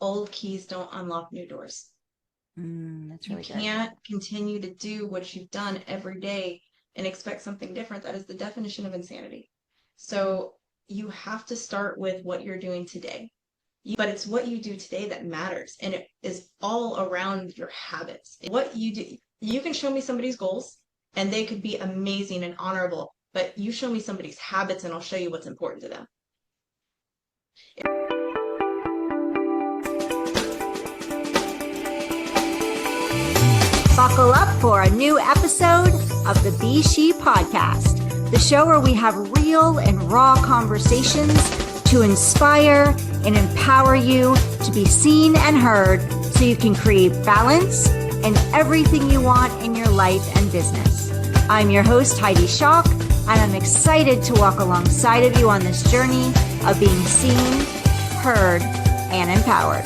old keys don't unlock new doors. That's really You good. can't continue to do what you've done every day and expect something different. That is the definition of insanity. So you have to start with what you're doing today. But it's what you do today that matters. And it is all around your habits. What you do, you can show me somebody's goals and they could be amazing and honorable, but you show me somebody's habits and I'll show you what's important to them. Buckle up for a new episode of the S.H.E podcast, the show where we have real and raw conversations to inspire and empower you to be seen and heard so you can create balance in everything you want in your life and business. I'm your host, S.H.E, and I'm excited to walk alongside of you on this journey of being seen, heard, and empowered.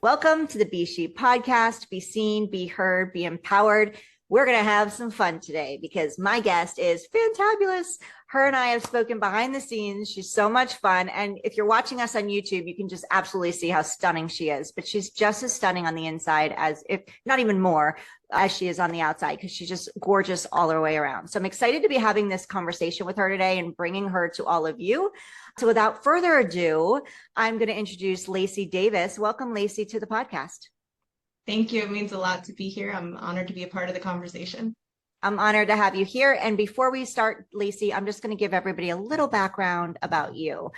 Welcome to the S.H.E podcast. Be seen, be heard, be empowered. We're going to have some fun today because my guest is fantabulous. Her and I have spoken behind the scenes. She's so much fun. And if you're watching us on YouTube, you can just absolutely see how stunning she is. But she's just as stunning on the inside as, if not even more, as she is on the outside, because she's just gorgeous all her way around. So I'm excited to be having this conversation with her today and bringing her to all of you. So without further ado, I'm going to introduce Laci Davis. Welcome, Laci, to the podcast. Thank you. It means a lot to be here. I'm honored to be a part of the conversation. I'm honored to have you here. And before we start, Laci, I'm just going to give everybody a little background about you.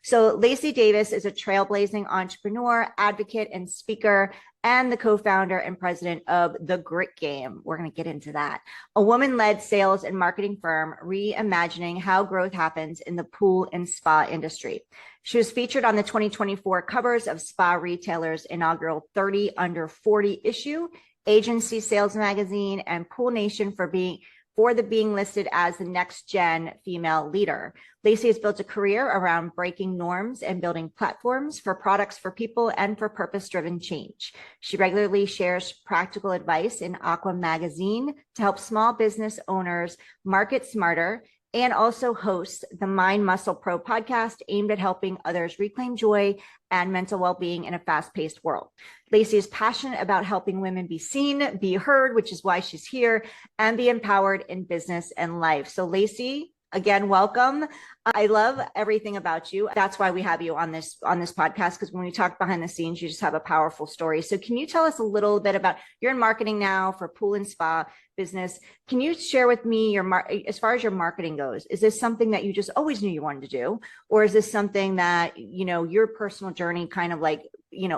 So Laci Davis is a trailblazing entrepreneur, advocate, and speaker, and the co-founder and president of The Grit Game. We're going to get into that. A woman-led sales and marketing firm, reimagining how growth happens in the pool and spa industry. She was featured on the 2024 covers of Spa Retailer's inaugural 30 Under 40 issue, Agency Sales Magazine, and Pool Nation for being listed as the next gen female leader. Laci has built a career around breaking norms and building platforms for products for people and for purpose-driven change. She regularly shares practical advice in Aqua Magazine to help small business owners market smarter, and also hosts the Mind Muscle Pro podcast aimed at helping others reclaim joy and mental well-being in a fast-paced world. Laci is passionate about helping women be seen, be heard, which is why she's here, and be empowered in business and life. So Laci, again, welcome. I love everything about you. That's why we have you on this podcast, because when we talk behind the scenes, you just have a powerful story. So can you tell us a little bit about, you're in marketing now for pool and spa business. Can you share with me as far as your marketing goes, is this something that you just always knew you wanted to do? Or is this something that, your personal journey kind of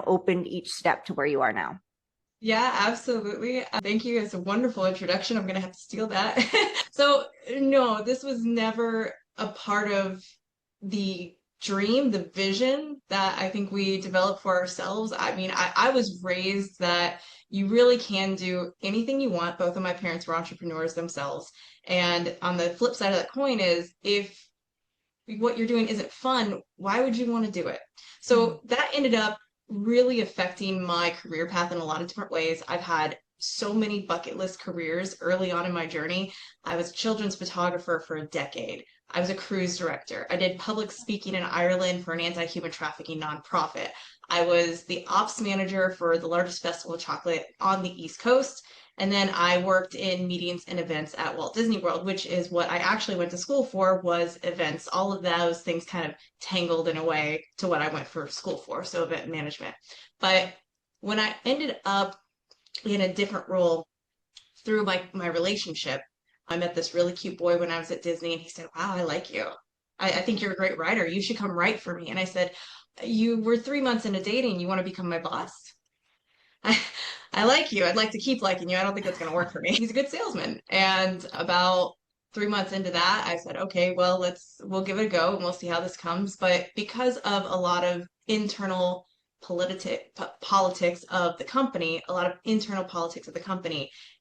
opened each step to where you are now? Yeah, absolutely. Thank you. It's a wonderful introduction. I'm going to have to steal that. So, no, this was never a part of the dream, the vision that I think we developed for ourselves. I mean, I was raised that you really can do anything you want. Both of my parents were entrepreneurs themselves. And on the flip side of that coin is if what you're doing isn't fun, why would you want to do it? So that ended up really affecting my career path in a lot of different ways. I've had so many bucket list careers early on in my journey. I was a children's photographer for a decade. I was a cruise director. I did public speaking in Ireland for an anti-human trafficking nonprofit. I was the ops manager for the largest festival of chocolate on the East Coast. And then I worked in meetings and events at Walt Disney World, which is what I actually went to school for, was events. All of those things kind of tangled in a way to what I went for school for, so event management. But when I ended up in a different role through my relationship, I met this really cute boy when I was at Disney, and he said, "Wow, I like you. I think you're a great writer. You should come write for me." And I said, "You were 3 months into dating. You want to become my boss?" I like you. I'd like to keep liking you. I don't think that's going to work for me. He's a good salesman. And about 3 months into that, I said, okay, well, we'll give it a go and we'll see how this comes. But because of a lot of internal politics of the company,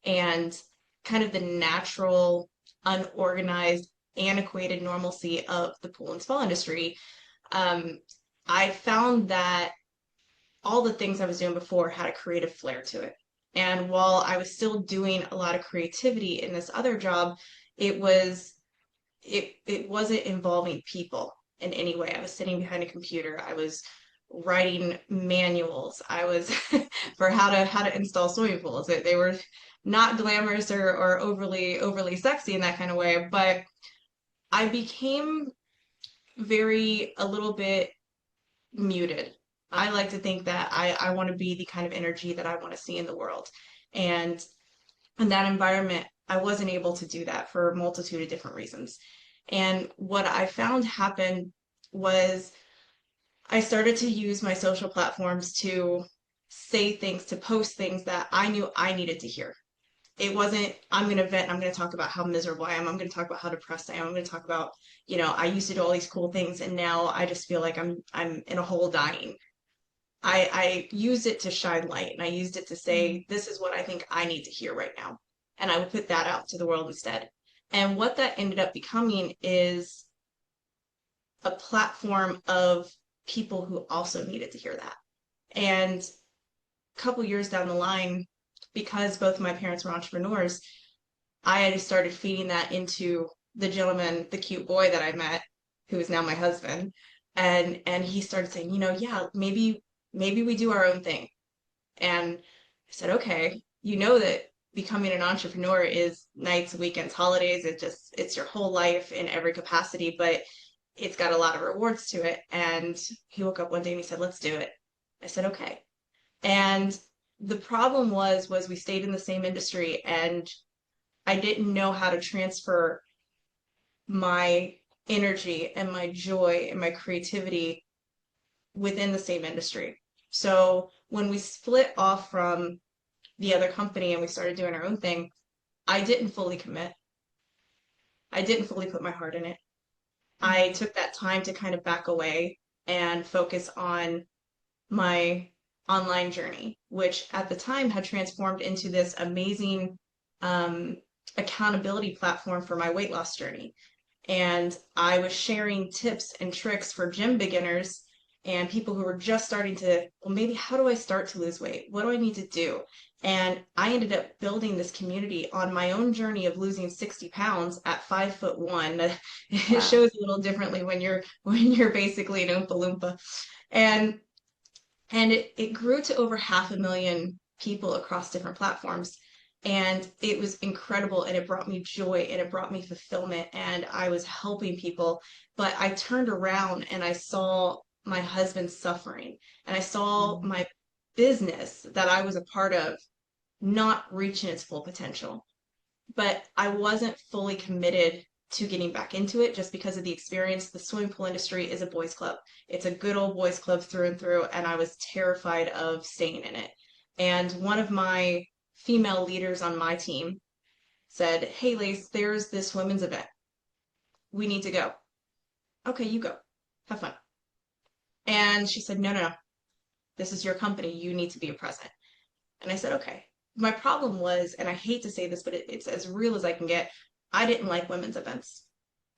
and kind of the natural, unorganized, antiquated normalcy of the pool and spa industry, I found that all the things I was doing before had a creative flair to it. And while I was still doing a lot of creativity in this other job, it was it wasn't involving people in any way. I was sitting behind a computer. I was writing manuals. I was for how to install swimming pools. They were not glamorous or overly sexy in that kind of way, but I became very a little bit muted. I like to think that I want to be the kind of energy that I want to see in the world. And in that environment, I wasn't able to do that for a multitude of different reasons. And what I found happened was I started to use my social platforms to say things, to post things that I knew I needed to hear. It wasn't, I'm going to vent, I'm going to talk about how miserable I am, I'm going to talk about how depressed I am, I'm going to talk about, I used to do all these cool things and now I just feel like I'm in a hole dying. I used it to shine light and I used it to say, this is what I think I need to hear right now. And I would put that out to the world instead. And what that ended up becoming is a platform of people who also needed to hear that. And a couple years down the line, because both of my parents were entrepreneurs, I had started feeding that into the gentleman, the cute boy that I met, who is now my husband. And he started saying, yeah, maybe we do our own thing. And I said, okay, you know that becoming an entrepreneur is nights, weekends, holidays. It's your whole life in every capacity, but it's got a lot of rewards to it. And he woke up one day and he said, let's do it. I said, okay. And the problem was we stayed in the same industry and I didn't know how to transfer my energy and my joy and my creativity within the same industry. So when we split off from the other company and we started doing our own thing, I didn't fully commit. I didn't fully put my heart in it. I took that time to kind of back away and focus on my online journey, which at the time had transformed into this amazing um, accountability platform for my weight loss journey. And I was sharing tips and tricks for gym beginners and people who were just starting to, well, maybe how do I start to lose weight? What do I need to do? And I ended up building this community on my own journey of losing 60 pounds at 5'1". It Wow. shows a little differently when you're basically an Oompa Loompa. And it grew to over 500,000 people across different platforms. And it was incredible and it brought me joy and it brought me fulfillment and I was helping people. But I turned around and I saw my husband suffering and I saw Mm. my business that I was a part of not reaching its full potential. But I wasn't fully committed to getting back into it just because of the experience. The swimming pool industry is a boys' club. It's a good old boys' club through and through, and I was terrified of staying in it. And one of my female leaders on my team said, hey, Lace, there's this women's event. We need to go. Okay, you go. Have fun. And she said, no, no, no. This is your company. You need to be a present. And I said, okay. My problem was, and I hate to say this, but it's as real as I can get, I didn't like women's events.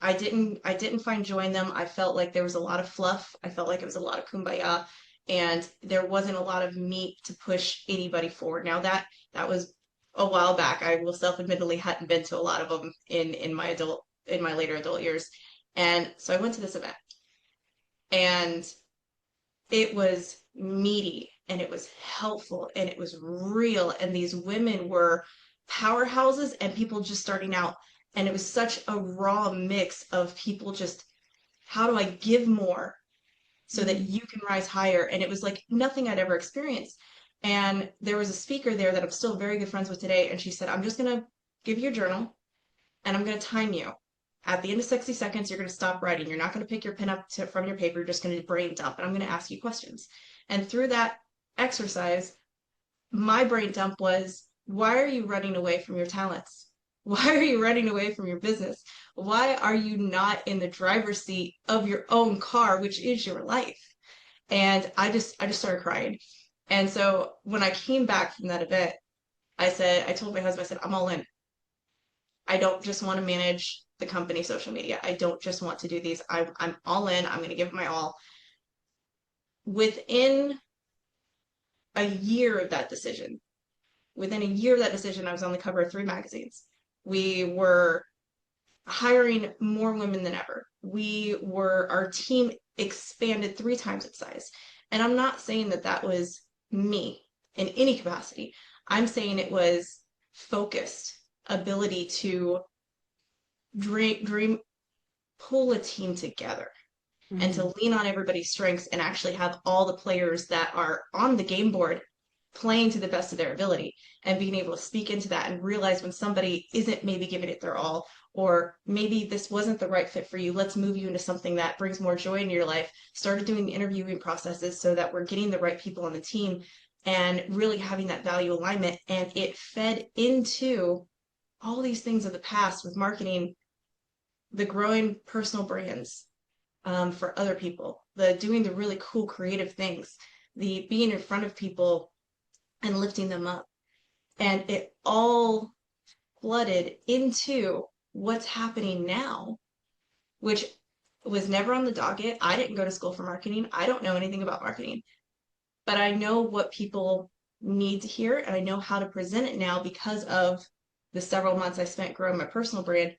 I didn't find joy in them. I felt like there was a lot of fluff. I felt like it was a lot of kumbaya and there wasn't a lot of meat to push anybody forward. Now that was a while back. I will self-admittedly hadn't been to a lot of them in my later adult years. And so I went to this event and it was meaty and it was helpful and it was real. And these women were powerhouses and people just starting out. And it was such a raw mix of people just, how do I give more so that Mm. you can rise higher? And it was like nothing I'd ever experienced. And there was a speaker there that I'm still very good friends with today. And she said, I'm just going to give you a journal and I'm going to time you. At the end of 60 seconds, you're going to stop writing. You're not going to pick your pen up from your paper. You're just going to brain dump. And I'm going to ask you questions. And through that exercise, my brain dump was, why are you running away from your talents? Why are you running away from your business? Why are you not in the driver's seat of your own car, which is your life? And I just started crying. And so when I came back from that event, I told my husband, I said, I'm all in. I don't just want to manage the company social media. I don't just want to do these. I'm all in. I'm going to give it my all. Within a year of that decision, within a year of that decision, I was on the cover of 3 magazines. We were hiring more women than ever. Our team expanded 3 times its size. And I'm not saying that that was me in any capacity. I'm saying it was focused ability to dream, pull a team together and Mhm. to lean on everybody's strengths and actually have all the players that are on the game board playing to the best of their ability and being able to speak into that and realize when somebody isn't maybe giving it their all, or maybe this wasn't the right fit for you. Let's move you into something that brings more joy into your life. Started doing the interviewing processes so that we're getting the right people on the team and really having that value alignment. And it fed into all these things of the past with marketing, the growing personal brands, for other people, the doing the really cool creative things, the being in front of people and lifting them up. And it all flooded into what's happening now, which was never on the docket. I didn't go to school for marketing. I don't know anything about marketing, but I know what people need to hear and I know how to present it now because of the several months I spent growing my personal brand.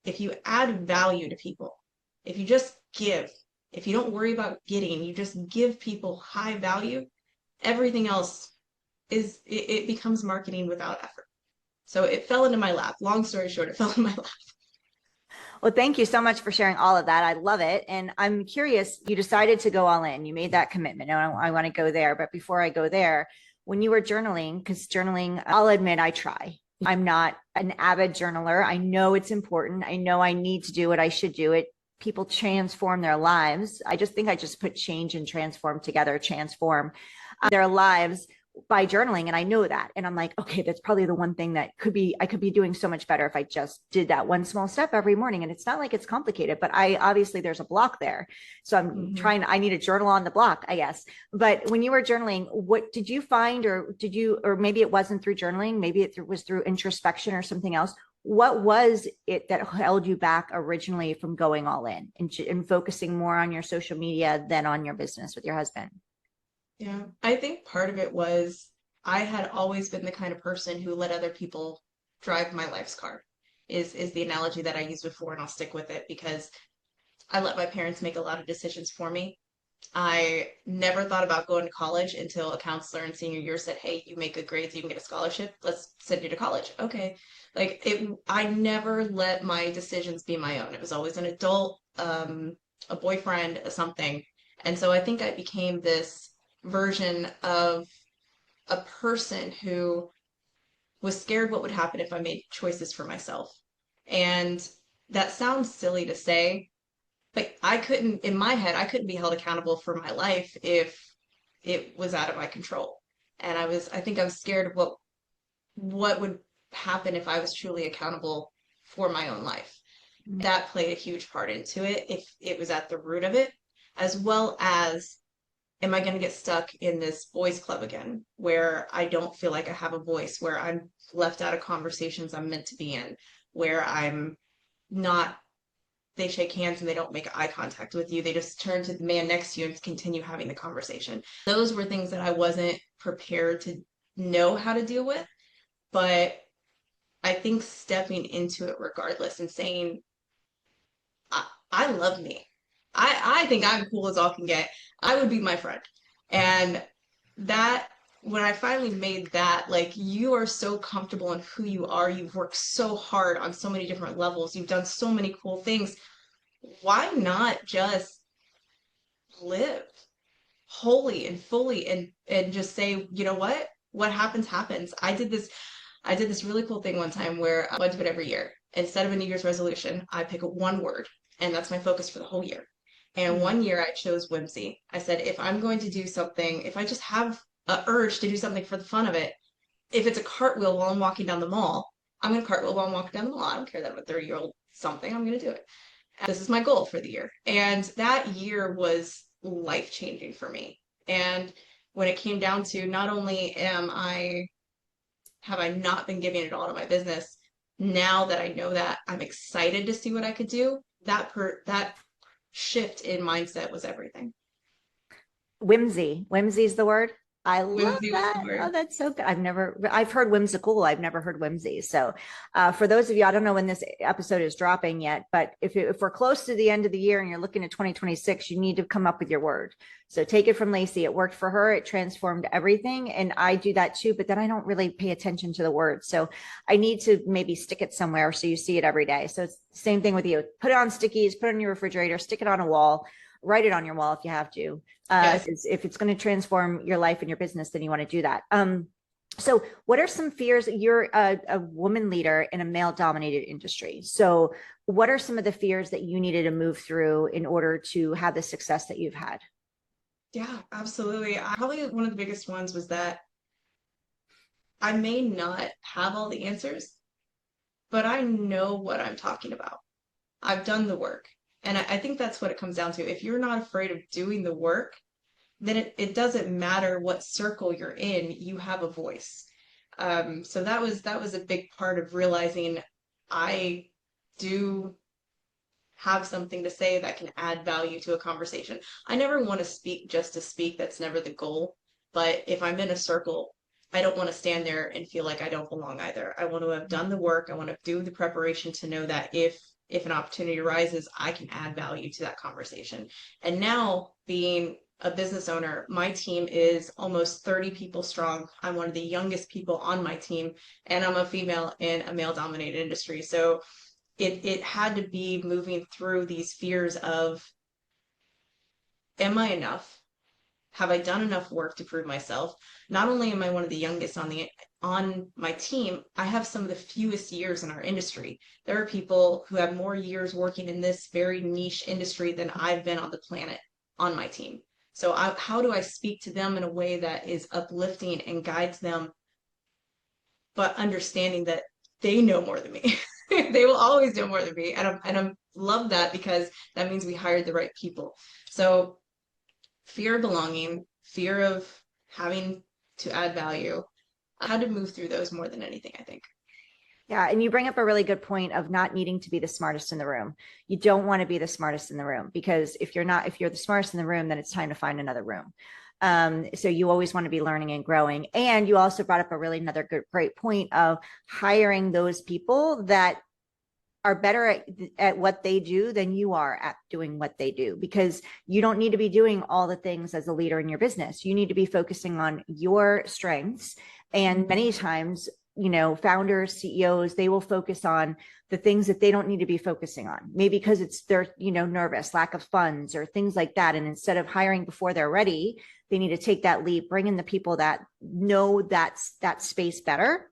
If you add value to people, if you just give, if you don't worry about getting, you just give people high value, everything else it becomes marketing without effort. So it fell into my lap. Long story short, it fell in my lap. Well, thank you so much for sharing all of that. I love it. And I'm curious, you decided to go all in. You made that commitment. And I want to go there. But before I go there, when you were journaling, because journaling, I'll admit I try. I'm not an avid journaler. I know it's important. I know I need to do it. I should do it. People transform their lives. I just think I just put change and transform together, transform their lives by journaling. And I know that. And I'm like, okay, that's probably the one thing that I could be doing so much better if I just did that one small step every morning. And it's not like it's complicated, but obviously there's a block there. So Mm-hmm. I need a journal on the block, I guess. But when you were journaling, what did you find, or maybe it wasn't through journaling, maybe it was through introspection or something else. What was it that held you back originally from going all in and focusing more on your social media than on your business with your husband? Yeah, I think part of it was I had always been the kind of person who let other people drive my life's car, is the analogy that I used before, and I'll stick with it because I let my parents make a lot of decisions for me. I never thought about going to college until a counselor in senior year said, "Hey, you make good grades, you can get a scholarship. Let's send you to college." Okay. Like I never let my decisions be my own. It was always an adult, a boyfriend, a something. And so I think I became this version of a person who was scared what would happen if I made choices for myself. And that sounds silly to say, but I couldn't, in my head, I couldn't be held accountable for my life if it was out of my control. And I think I was scared of what would happen if I was truly accountable for my own life. That played a huge part into it, if it was at the root of it, as well as, am I going to get stuck in this boys club again, where I don't feel like I have a voice, where I'm left out of conversations I'm meant to be in, where I'm not, they shake hands and they don't make eye contact with you. They just turn to the man next to you and continue having the conversation. Those were things that I wasn't prepared to know how to deal with. But I think stepping into it regardless and saying, I love me. I think I'm cool as all can get. I would be my friend. And that, when I finally made that, like, you are so comfortable in who you are. You've worked so hard on so many different levels. You've done so many cool things. Why not just live wholly and fully and just say, you know what happens happens. I did this really cool thing one time where I do it every year. Instead of a New Year's resolution, I pick one word, and that's my focus for the whole year. And Mm. one year I chose whimsy. I said, if I'm going to do something, if I just have a urge to do something for the fun of it, if it's a cartwheel while I'm walking down the mall, I'm going to cartwheel while I'm walking down the mall. I don't care that I'm a 30-year-old something, I'm going to do it. This is my goal for the year. And that year was life changing for me. And when it came down to, not only have I not been giving it all to my business, now that I know that, I'm excited to see what I could do. That shift in mindset was everything. Whimsy is the word. I love Whimsy was the that. Oh, word. that's so good. I've heard whimsical. I've never heard whimsy. So, for those of you, I don't know when this episode is dropping yet, but if we're close to the end of the year and you're looking at 2026, you need to come up with your word. So take it from Laci. It worked for her. It transformed everything. And I do that too, but then I don't really pay attention to the words. So I need to maybe stick it somewhere so you see it every day. So it's the same thing with you. Put it on stickies, put it on your refrigerator, stick it on a wall, write it on your wall if you have to. Yes. If it's going to transform your life and your business, then you want to do that. So what are some fears? You're a woman leader in a male dominated industry. So what are some of the fears that you needed to move through in order to have the success that you've had? Yeah, absolutely. Probably one of the biggest ones was that I may not have all the answers, but I know what I'm talking about. I've done the work. And I think that's what it comes down to. If you're not afraid of doing the work, then it doesn't matter what circle you're in, you have a voice. So that was a big part of realizing I do have something to say that can add value to a conversation. I never want to speak just to speak. That's never the goal. But if I'm in a circle, I don't want to stand there and feel like I don't belong either. I want to have done the work. I want to do the preparation to know that if an opportunity arises, I can add value to that conversation. And now being a business owner, my team is almost 30 people strong. I'm one of the youngest people on my team, and I'm a female in a male dominated industry. So it had to be moving through these fears of, am I enough? Have I done enough work to prove myself? Not only am I one of the youngest on my team, I have some of the fewest years in our industry. There are people who have more years working in this very niche industry than I've been on the planet on my team. So how do I speak to them in a way that is uplifting and guides them, but understanding that they know more than me. They will always know more than me, and I love that because that means we hired the right people. So fear of belonging, fear of having to add value. I had to move through those more than anything, I think. Yeah. And you bring up a really good point of not needing to be the smartest in the room. You don't want to be the smartest in the room, because if you're the smartest in the room, then it's time to find another room. So you always want to be learning and growing. And you also brought up a really another great point of hiring those people that are better at what they do than you are at doing what they do, because you don't need to be doing all the things as a leader in your business. You need to be focusing on your strengths. And many times, founders, CEOs, they will focus on the things that they don't need to be focusing on, maybe because it's they're, nervous, lack of funds or things like that. And instead of hiring before they're ready, they need to take that leap, bring in the people that know that space better,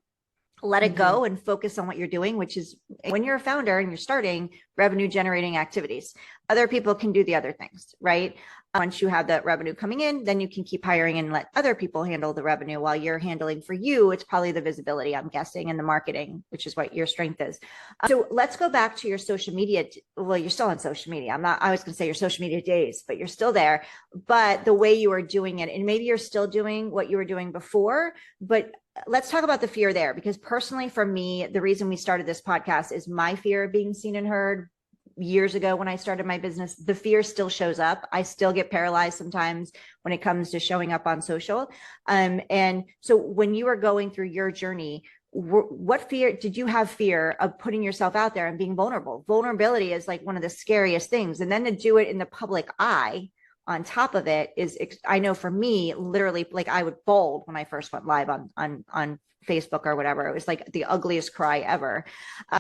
let it go and focus on what you're doing, which is, when you're a founder and you're starting, revenue generating activities. Other people can do the other things, right? Once you have that revenue coming in, then you can keep hiring and let other people handle the revenue while you're handling. For you, it's probably the visibility, I'm guessing, and the marketing, which is what your strength is. So let's go back to your social media. Well, you're still on social media. I was going to say your social media days, but you're still there. But the way you are doing it, and maybe you're still doing what you were doing before, but let's talk about the fear there, because personally for me, the reason we started this podcast is my fear of being seen and heard. Years ago when I started my business, the fear still shows up. I still get paralyzed sometimes when it comes to showing up on social. And so when you were going through your journey, what fear did you have? Fear of putting yourself out there and being vulnerable. Vulnerability is like one of the scariest things. And then to do it in the public eye on top of it is, I know for me, literally, like I would bald when I first went live on Facebook or whatever. It was like the ugliest cry ever.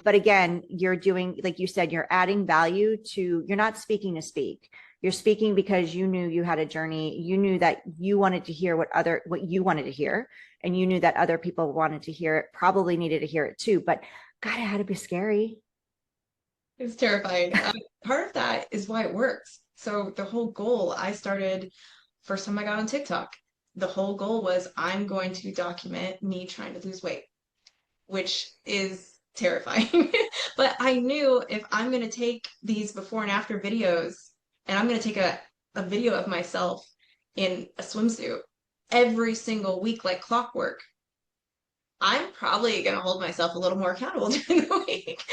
But again, you're doing, like you said, you're adding value to, you're not speaking to speak. You're speaking because you knew you had a journey. You knew that you wanted to hear what you wanted to hear. And you knew that other people wanted to hear it, probably needed to hear it too. But God, it had to be scary. It's terrifying. Part of that is why it works. So the whole goal, I started first time I got on TikTok. The whole goal was, I'm going to document me trying to lose weight, which is terrifying. But I knew if I'm going to take these before and after videos, and I'm going to take a video of myself in a swimsuit every single week like clockwork, I'm probably going to hold myself a little more accountable during the week.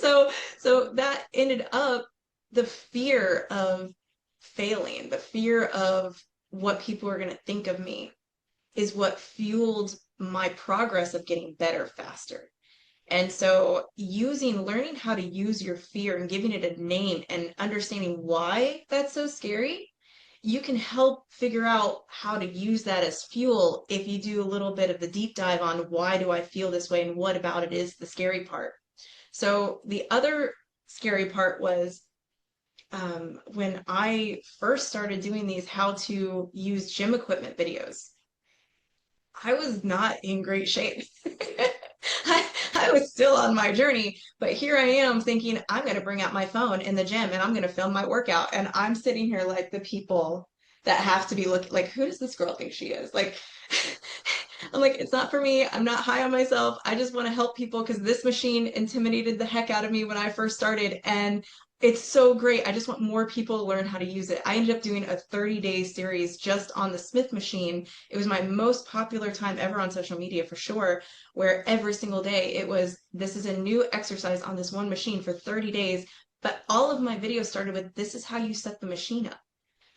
So that ended up, the fear of failing, the fear of what people are going to think of me is what fueled my progress of getting better faster. And so learning how to use your fear and giving it a name and understanding why that's so scary, you can help figure out how to use that as fuel if you do a little bit of the deep dive on why do I feel this way and what about it is the scary part. So the other scary part was when I first started doing these how to use gym equipment videos. I was not in great shape. I was still on my journey, but here I am thinking I'm going to bring out my phone in the gym and I'm going to film my workout. And I'm sitting here like the people that have to be looking like, who does this girl think she is? Like, I'm like, it's not for me. I'm not high on myself. I just want to help people because this machine intimidated the heck out of me when I first started. And it's so great. I just want more people to learn how to use it. I ended up doing a 30-day series just on the Smith machine. It was my most popular time ever on social media for sure, where every single day it was, this is a new exercise on this one machine for 30 days. But all of my videos started with, this is how you set the machine up.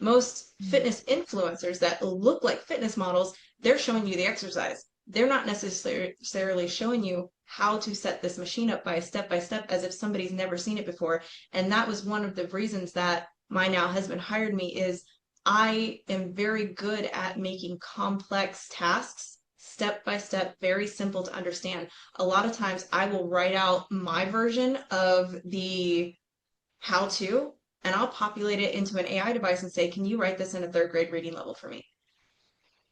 Most fitness influencers that look like fitness models, they're showing you the exercise. They're not necessarily showing you how to set this machine up by step as if somebody's never seen it before. And that was one of the reasons that my now husband hired me is I am very good at making complex tasks step by step, very simple to understand. A lot of times I will write out my version of the how to, and I'll populate it into an AI device and say, can you write this in a third grade reading level for me?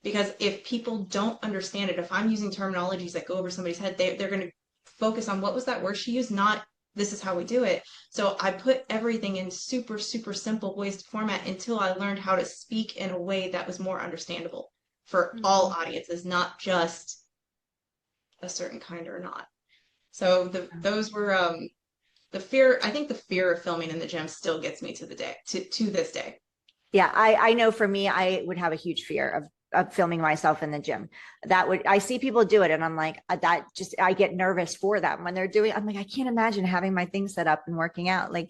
Because if people don't understand it, if I'm using terminologies that go over somebody's head, they're going to focus on what was that word she used, not this is how we do it. So I put everything in super, super simple ways to format until I learned how to speak in a way that was more understandable for all audiences, not just a certain kind or not. So those were the fear. I think the fear of filming in the gym still gets me to the day to this day. Yeah, I know for me, I would have a huge fear of filming myself in the gym. I see people do it and I'm like, I get nervous for them when they're doing, I'm like, I can't imagine having my thing set up and working out, like,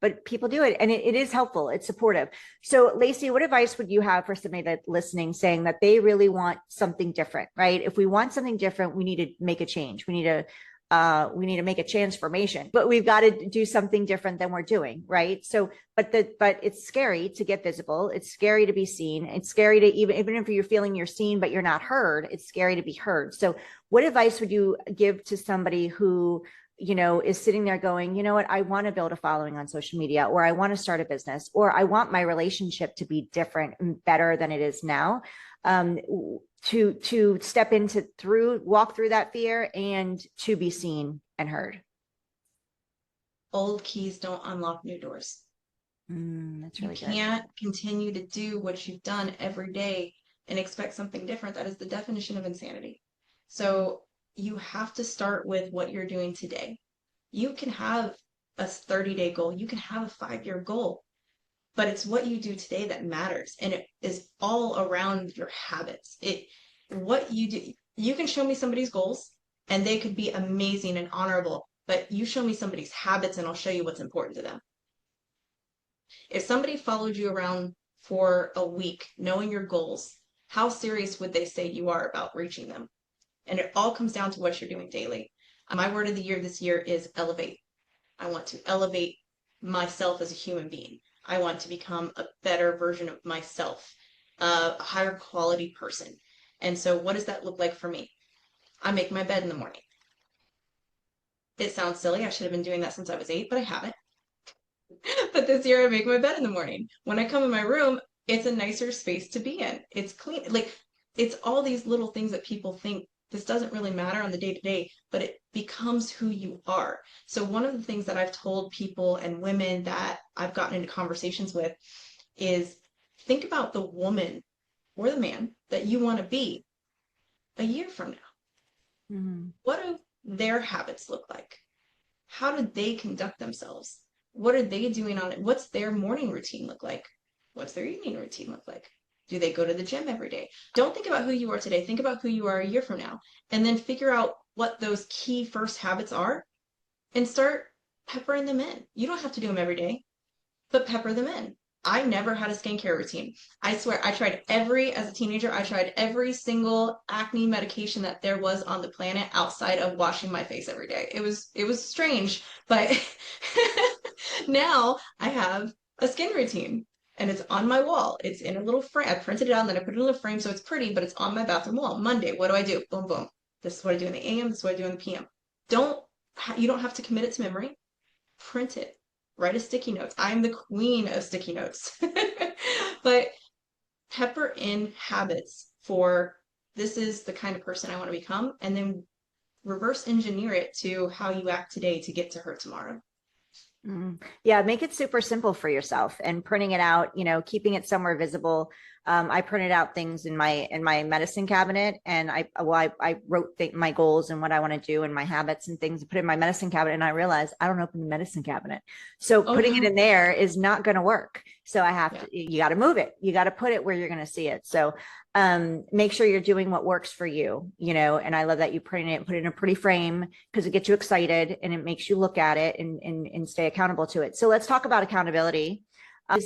but people do it and it is helpful. It's supportive. So Laci, what advice would you have for somebody that's listening saying that they really want something different, right? If we want something different, we need to make a change. We need to make a transformation, but we've got to do something different than we're doing, right? So, but it's scary to get visible. It's scary to be seen. It's scary to even if you're feeling you're seen, but you're not heard, it's scary to be heard. So what advice would you give to somebody who, is sitting there going, you know what, I want to build a following on social media, or I want to start a business, or I want my relationship to be different and better than it is now. To step walk through that fear and to be seen and heard. Old keys don't unlock new doors. That's really good. You can't continue to do what you've done every day and expect something different. That is the definition of insanity. So you have to start with what you're doing today. You can have a 30-day goal. You can have a 5-year goal, but it's what you do today that matters. And it is all around your habits. What you do, you can show me somebody's goals and they could be amazing and honorable, but you show me somebody's habits and I'll show you what's important to them. If somebody followed you around for a week, knowing your goals, how serious would they say you are about reaching them? And it all comes down to what you're doing daily. My word of the year this year is elevate. I want to elevate myself as a human being. I want to become a better version of myself, a higher quality person. And so what does that look like for me? I make my bed in the morning. It sounds silly. I should have been doing that since I was 8, but I haven't. But this year I make my bed in the morning. When I come in my room, it's a nicer space to be in. It's clean. Like, it's all these little things that people think this doesn't really matter on the day to day, but it becomes who you are. So one of the things that I've told people and women that I've gotten into conversations with is think about the woman or the man that you want to be a year from now. Mm-hmm. What do their habits look like? How do they conduct themselves? What are they doing on it? What's their morning routine look like? What's their evening routine look like? Do they go to the gym every day? Don't think about who you are today. Think about who you are a year from now. And then figure out what those key first habits are and start peppering them in. You don't have to do them every day, but pepper them in. I never had a skincare routine. I swear, as a teenager, I tried every single acne medication that there was on the planet outside of washing my face every day. It was strange, but now I have a skin routine and it's on my wall. It's in a little frame. I printed it out and then I put it in a frame so it's pretty, but it's on my bathroom wall. Monday, what do I do? Boom, boom. This is what I do in the AM. This is what I do in the PM. You don't have to commit it to memory. Print it. Write a sticky notes. I'm the queen of sticky notes. But pepper in habits for this is the kind of person I want to become, and then reverse engineer it to how you act today to get to her tomorrow. Yeah, make it super simple for yourself and printing it out, keeping it somewhere visible. I printed out things in my medicine cabinet, and I wrote my goals and what I want to do and my habits and things, put in my medicine cabinet, and I realized I don't open the medicine cabinet. So putting it in there is not going to work. So I have to, you got to move it. You got to put it where you're going to see it. So make sure you're doing what works for you, and I love that you print it and put it in a pretty frame because it gets you excited and it makes you look at it and stay accountable to it. So let's talk about accountability.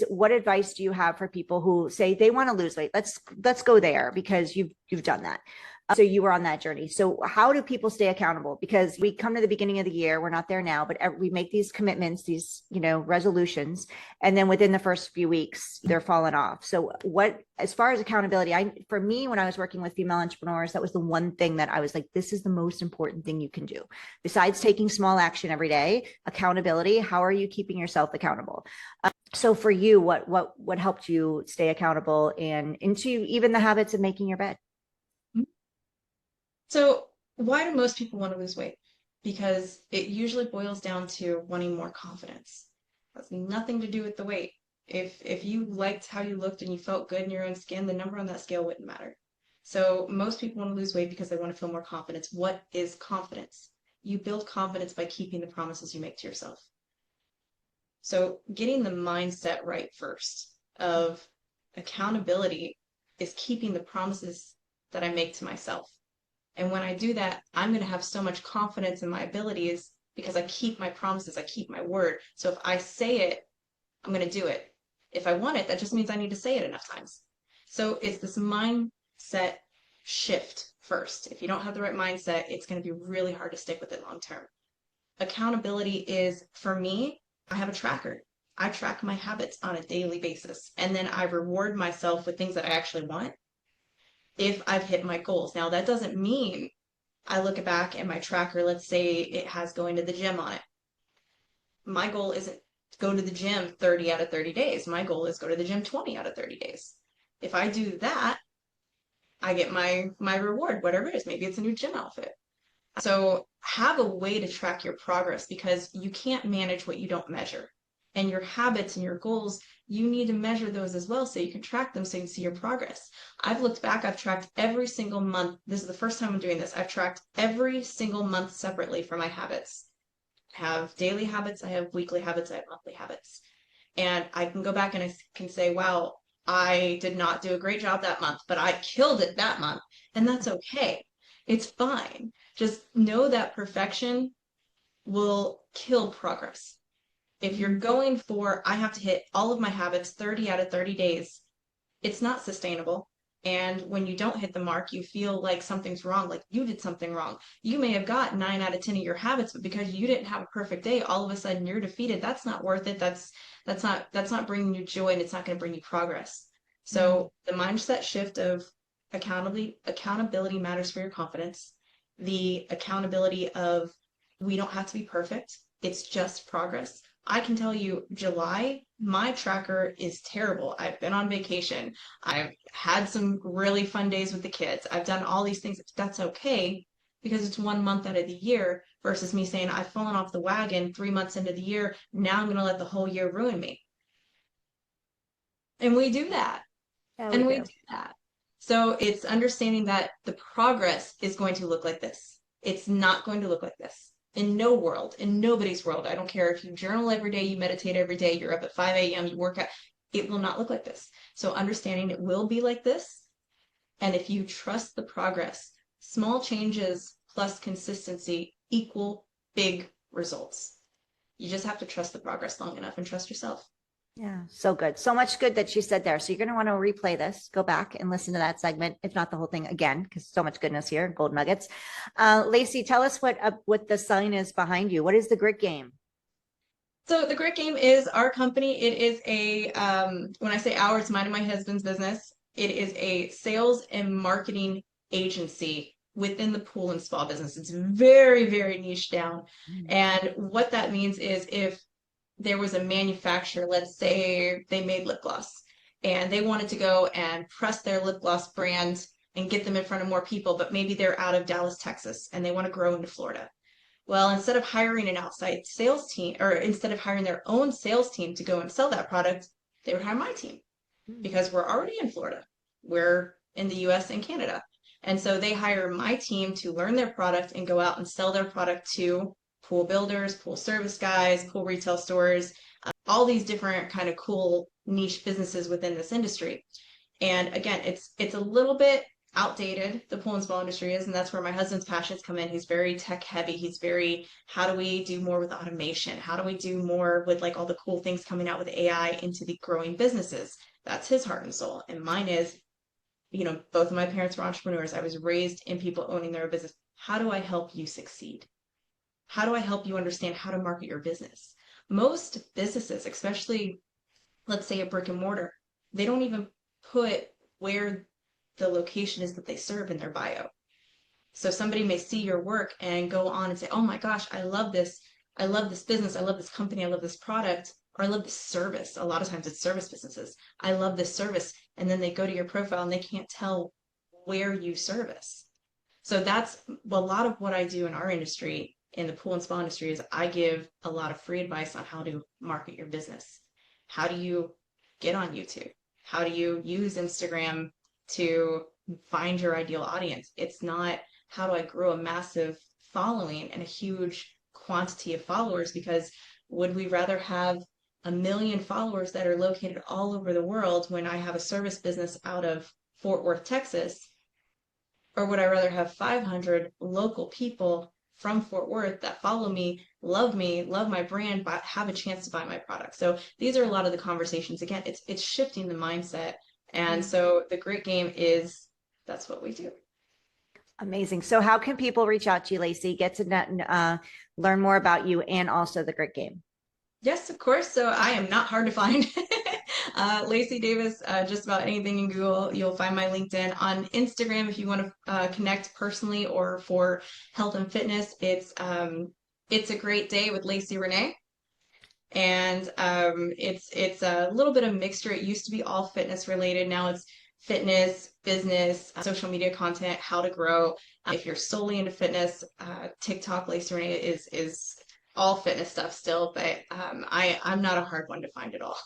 What advice do you have for people who say they want to lose weight? Let's go there because you've done that. So you were on that journey. So how do people stay accountable? Because we come to the beginning of the year, we're not there now, but we make these commitments, these, resolutions, and then within the first few weeks, they're falling off. So as far as accountability, for me, when I was working with female entrepreneurs, that was the one thing that I was like, this is the most important thing you can do. Besides taking small action every day, accountability, how are you keeping yourself accountable? So for you, what helped you stay accountable and into even the habits of making your bed? So why do most people want to lose weight? Because it usually boils down to wanting more confidence. It has nothing to do with the weight. If you liked how you looked and you felt good in your own skin, the number on that scale wouldn't matter. So most people want to lose weight because they want to feel more confidence. What is confidence? You build confidence by keeping the promises you make to yourself. So getting the mindset right first of accountability is keeping the promises that I make to myself. And when I do that, I'm going to have so much confidence in my abilities because I keep my promises, I keep my word. So if I say it, I'm going to do it. If I want it, that just means I need to say it enough times. So it's this mindset shift first. If you don't have the right mindset, it's going to be really hard to stick with it long term. Accountability is, for me, I have a tracker. I track my habits on a daily basis, and then I reward myself with things that I actually want if I've hit my goals. Now, that doesn't mean I look back at my tracker, let's say it has going to the gym on it. My goal isn't to go to the gym 30 out of 30 days. My goal is go to the gym 20 out of 30 days. If I do that, I get my reward, whatever it is. Maybe it's a new gym outfit. So have a way to track your progress because you can't manage what you don't measure. And your habits and your goals, you need to measure those as well so you can track them so you can see your progress. I've looked back, I've tracked every single month. This is the first time I'm doing this. I've tracked every single month separately for my habits. I have daily habits, I have weekly habits, I have monthly habits. And I can go back and I can say, wow, I did not do a great job that month, but I killed it that month. And that's okay. It's fine. Just know that perfection will kill progress. If you're going for, I have to hit all of my habits 30 out of 30 days, it's not sustainable. And when you don't hit the mark, you feel like something's wrong, like you did something wrong. You may have got 9 out of 10 of your habits, but because you didn't have a perfect day, all of a sudden you're defeated. That's not worth it. That's not bringing you joy, and it's not going to bring you progress. So the mindset shift of accountability matters for your confidence. The accountability of we don't have to be perfect. It's just progress. I can tell you, July, my tracker is terrible. I've been on vacation. I've had some really fun days with the kids. I've done all these things. That's okay because it's 1 month out of the year versus me saying I've fallen off the wagon 3 months into the year. Now I'm going to let the whole year ruin me. And we do that. Yeah, And we do. do that. So it's understanding that the progress is going to look like this. It's not going to look like this. In no world, in nobody's world, I don't care if you journal every day, you meditate every day, you're up at 5 a.m., you work out, it will not look like this. So understanding it will be like this. And if you trust the progress, small changes plus consistency equal big results. You just have to trust the progress long enough and trust yourself. Yeah, so good. So much good that she said there. So you're going to want to replay this, go back and listen to that segment, if not the whole thing again, because so much goodness here, gold nuggets. Laci, tell us what the sign is behind you. What is the grit game? So the Grit Game is our company. It is a when I say our, it's mine and my husband's business. It is a sales and marketing agency within the pool and spa business. It's very, very niche down. Mm. And what that means is if there was a manufacturer, let's say they made lip gloss, and they wanted to go and press their lip gloss brand and get them in front of more people, but maybe they're out of Dallas, Texas, and they want to grow into Florida. Well, instead of hiring an outside sales team, or instead of hiring their own sales team to go and sell that product, they would hire my team Mm. because we're already in Florida. We're in the US and Canada. And so they hire my team to learn their product and go out and sell their product to pool builders, pool service guys, pool retail stores, all these different kind of cool niche businesses within this industry. And again, it's a little bit outdated, the pool and spa industry is, and that's where my husband's passions come in. He's very tech heavy. He's very, how do we do more with automation? How do we do more with like all the cool things coming out with AI into the growing businesses? That's his heart and soul. And mine is, both of my parents were entrepreneurs. I was raised in people owning their own business. How do I help you succeed? How do I help you understand how to market your business? Most businesses, especially let's say a brick and mortar, they don't even put where the location is that they serve in their bio. So somebody may see your work and go on and say, "Oh my gosh, I love this. I love this business. I love this company. I love this product, or I love this service." A lot of times it's service businesses. I love this service. And then they go to your profile and they can't tell where you service. So that's a lot of what I do in our industry, in the pool and spa industry, is I give a lot of free advice on how to market your business. How do you get on YouTube? How do you use Instagram to find your ideal audience? It's not how do I grow a massive following and a huge quantity of followers, because would we rather have a million followers that are located all over the world when I have a service business out of Fort Worth, Texas? Or would I rather have 500 local people from Fort Worth that follow me, love my brand, but have a chance to buy my product? So these are a lot of the conversations. Again, it's shifting the mindset. And so the Grit Game is that's what we do. Amazing. So how can people reach out to you, Laci, get to learn more about you and also the grit game? Yes, of course. So I am not hard to find. Laci Davis, just about anything in Google, you'll find my LinkedIn. On Instagram, if you want to connect personally or for health and fitness, it's a great day with Laci Renee. And it's a little bit of mixture. It used to be all fitness related. Now it's fitness, business, social media content, how to grow. If you're solely into fitness, TikTok, Laci Renee is all fitness stuff still, but I'm not a hard one to find at all.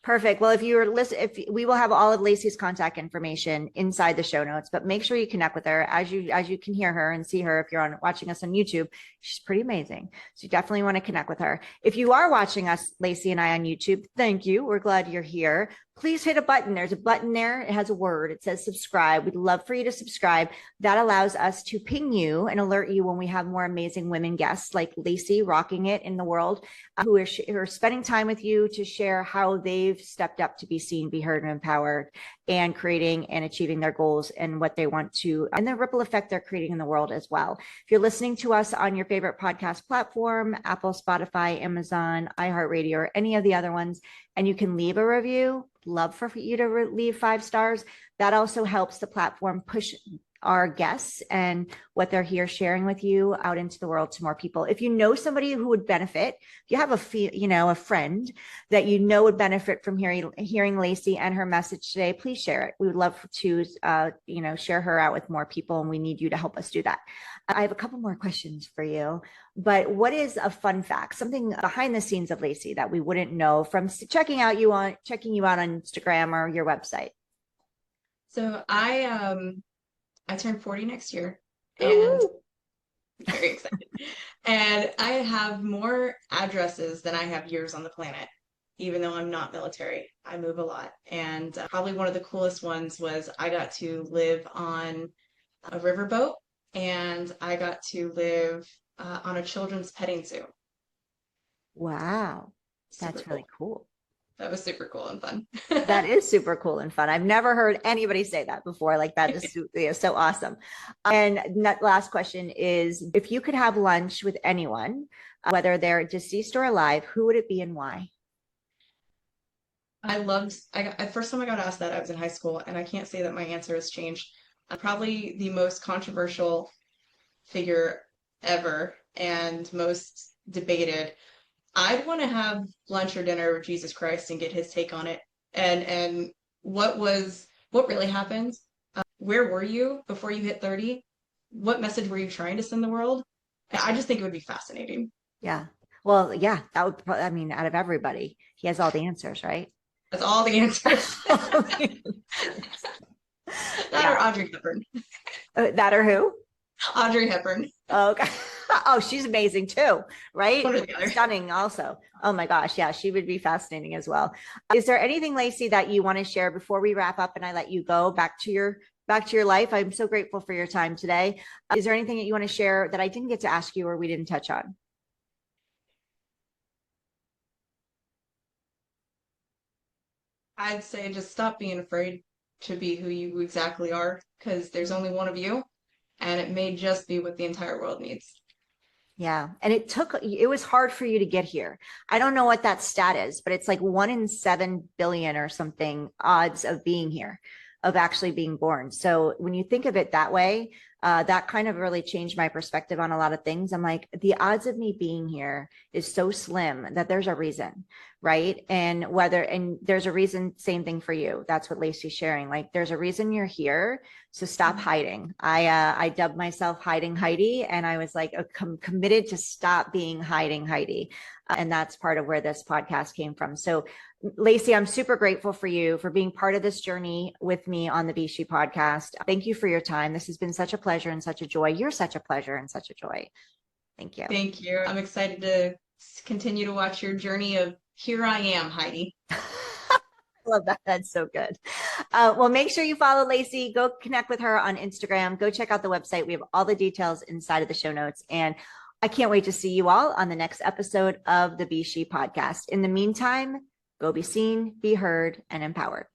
Perfect. Well, if you're listen, if we will have all of Laci's contact information inside the show notes, but make sure you connect with her as you can hear her and see her if you're watching us on YouTube. She's pretty amazing. So you definitely want to connect with her. If you are watching us, Laci and I on YouTube, thank you. We're glad you're here. Please hit a button. There's a button there. It has a word. It says subscribe. We'd love for you to subscribe. That allows us to ping you and alert you when we have more amazing women guests like Laci rocking it in the world, who are spending time with you to share how they've stepped up to be seen, be heard, and empowered, and creating and achieving their goals and what they want to, and the ripple effect they're creating in the world as well. If you're listening to us on your favorite podcast platform, Apple, Spotify, Amazon, iHeartRadio, or any of the other ones, and you can leave a review, love for you to leave 5 stars. That also helps the platform push our guests and what they're here sharing with you out into the world to more people. If you know somebody who would benefit, if you have a friend that you know would benefit from hearing Laci and her message today, please share it. We would love to share her out with more people, and we need you to help us do that. I have a couple more questions for you, but what is a fun fact, something behind the scenes of Laci that we wouldn't know from checking you out on Instagram or your website? So I turn 40 next year, and Ooh. I'm very excited. And I have more addresses than I have years on the planet, even though I'm not military. I move a lot. And probably one of the coolest ones was I got to live on a riverboat, and I got to live on a children's petting zoo. Wow, Super that's really cool. cool. that was super cool and fun. That is super cool and fun. I've never heard anybody say that before. Like that is so awesome. And that last question is, if you could have lunch with anyone, whether they're deceased or alive, who would it be and why? First time I got asked that, I was in high school, and I can't say that my answer has changed. I'm probably the most controversial figure ever and most debated. I'd want to have lunch or dinner with Jesus Christ and get his take on it. And what really happened? Where were you before you hit 30? What message were you trying to send the world? I just think it would be fascinating. Yeah. Well, yeah, that would probably, I mean, out of everybody, he has all the answers, right? That's all the answers. That or Yeah. Audrey Hepburn. That or who? Audrey Hepburn. Okay. Oh, she's amazing too, right? One or the other. Stunning also. Oh my gosh. Yeah, she would be fascinating as well. Is there anything, Laci, that you want to share before we wrap up and I let you go back to your life? I'm so grateful for your time today. Is there anything that you want to share that I didn't get to ask you or we didn't touch on? I'd say just stop being afraid to be who you exactly are, because there's only one of you, and it may just be what the entire world needs. Yeah. And it was hard for you to get here. I don't know what that stat is, but it's like 1 in 7 billion or something odds of being here, of actually being born. So when you think of it that way, that kind of really changed my perspective on a lot of things. I'm like, the odds of me being here is so slim that there's a reason, right? And there's a reason, same thing for you. That's what Laci's sharing. Like, there's a reason you're here. So stop hiding. I dubbed myself Hiding Heidi, and I was like committed to stop being Hiding Heidi. And that's part of where this podcast came from. So Laci, I'm super grateful for you for being part of this journey with me on the S.H.E podcast. Thank you for your time. This has been such a pleasure and such a joy. You're such a pleasure and such a joy. Thank you. Thank you. I'm excited to continue to watch your journey of here I am, Heidi. Love that. That's so good. Well, make sure you follow Laci. Go connect with her on Instagram. Go check out the website. We have all the details inside of the show notes. And I can't wait to see you all on the next episode of the S.H.E podcast. In the meantime, go be seen, be heard, and empowered.